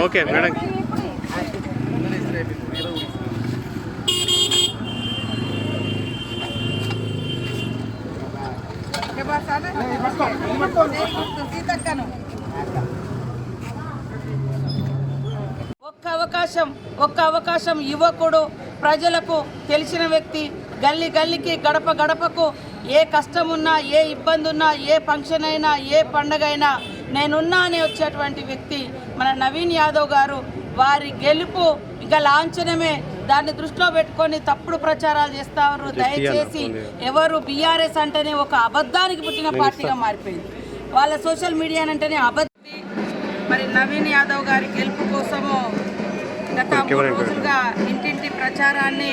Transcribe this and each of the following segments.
Okay madam. ఒక్క అవకాశం యువకుడు, ప్రజలకు తెలిసిన వ్యక్తి, గల్లీ గల్లీకి గడప గడపకు ఏ కష్టం ఉన్నా, ఏ ఇబ్బంది ఉన్నా, ఏ ఫంక్షన్ అయినా, ఏ పండగ అయినా నేనున్నా అని వచ్చేటువంటి వ్యక్తి మన నవీన్ యాదవ్ గారు. వారి గెలుపు ఇక లాంఛనమే. దాన్ని దృష్టిలో పెట్టుకొని తప్పుడు ప్రచారాలు చేస్తారు. దయచేసి ఎవరు బీఆర్ఎస్ అంటేనే ఒక అబద్ధానికి పుట్టిన పార్టీగా మారిపోయింది. వాళ్ళ సోషల్ మీడియా అంటేనే అబద్ధం. మరి నవీన్ యాదవ్ గారి గెలుపు కోసము గత 3 రోజులుగా ఇంటింటి ప్రచారాన్ని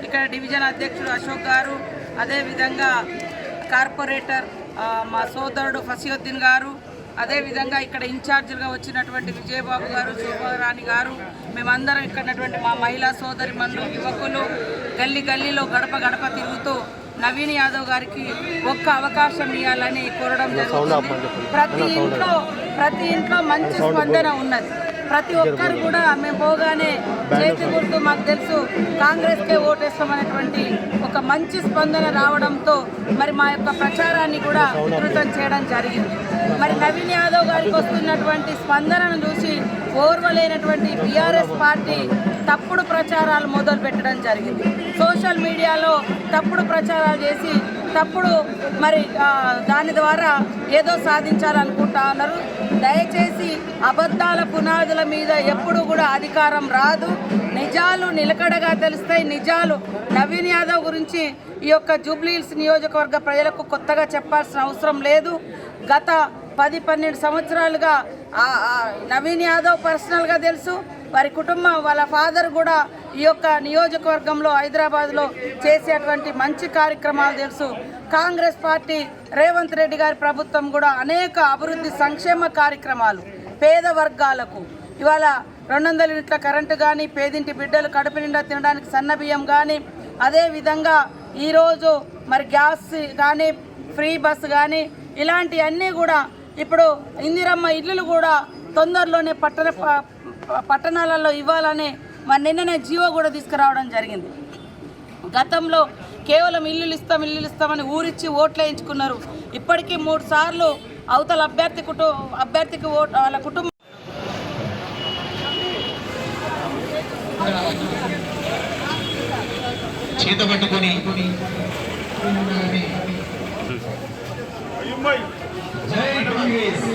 ఇక్కడ డివిజన్ అధ్యక్షుడు అశోక్ గారు, అదేవిధంగా కార్పొరేటర్ మా సోదరుడు ఫసియుద్దీన్ గారు, అదేవిధంగా ఇక్కడ ఇన్ఛార్జీలుగా వచ్చినటువంటి విజయబాబు గారు, శోభారాణి గారు, మేమందరం ఇక్కడ మా మహిళా సోదరి మనులు, యువకులు గల్లీ గల్లీలో గడప గడప తిరుగుతూ నవీన్ యాదవ్ గారికి ఒక్క అవకాశం ఇవ్వాలని కోరడం జరుగుతుంది. ప్రతి ఇంట్లో మంచి స్పందన ఉన్నది. ప్రతి ఒక్కరు కూడా మేము పోగానే చేతి గుర్తు మాకు తెలుసు, కాంగ్రెస్కే ఓటేస్తామనేటువంటి ఒక మంచి స్పందన రావడంతో మరి మా యొక్క ప్రచారాన్ని కూడా విస్తృతం చేయడం జరిగింది. మరి నవీన్ యాదవ్ గారికి వస్తున్నటువంటి స్పందనను చూసి ఓర్వలేనటువంటి బీఆర్ఎస్ పార్టీ తప్పుడు ప్రచారాలు మొదలు పెట్టడం జరిగింది. సోషల్ మీడియాలో తప్పుడు ప్రచారాలు చేసి తప్పుడు మరి దాని ద్వారా ఏదో సాధించాలనుకుంటా ఉన్నారు. దయచేసి అబద్ధాల పునాదుల మీద ఎప్పుడు కూడా అధికారం రాదు. నిజాలు నిలకడగా తెలుస్తాయి. నిజాలు నవీన్ యాదవ్ గురించి ఈ యొక్క జూబ్లీహిల్స్ నియోజకవర్గ ప్రజలకు కొత్తగా చెప్పాల్సిన అవసరం లేదు. గత 10-12 సంవత్సరాలుగా నవీన్ యాదవ్ పర్సనల్గా తెలుసు. వారి కుటుంబం, వాళ్ళ ఫాదర్ కూడా ఈ యొక్క నియోజకవర్గంలో హైదరాబాద్లో చేసేటువంటి మంచి కార్యక్రమాలు తెలుసు. కాంగ్రెస్ పార్టీ రేవంత్ రెడ్డి గారి ప్రభుత్వం కూడా అనేక అభివృద్ధి సంక్షేమ కార్యక్రమాలు పేద వర్గాలకు ఇవాళ 200 యూనిట్ల కరెంటు కానీ, పేదింటి బిడ్డలు కడుపు నిండా తినడానికి సన్నబియ్యం కానీ, అదేవిధంగా ఈరోజు మరి గ్యాస్ కానీ, ఫ్రీ బస్ కానీ, ఇలాంటివన్నీ కూడా ఇప్పుడు ఇందిరమ్మ ఇల్లులు కూడా తొందరలోనే పట్టణాలలో ఇవ్వాలని మరి నిన్ననే జీవో కూడా తీసుకురావడం జరిగింది. గతంలో కేవలం ఇల్లులు ఇస్తామని ఊరిచ్చి ఓట్లు వేయించుకున్నారు. ఇప్పటికీ 3 సార్లు అవతల అభ్యర్థికి వాళ్ళ కుటుంబం చేత పట్టుకొని జై కాంగ్రెస్.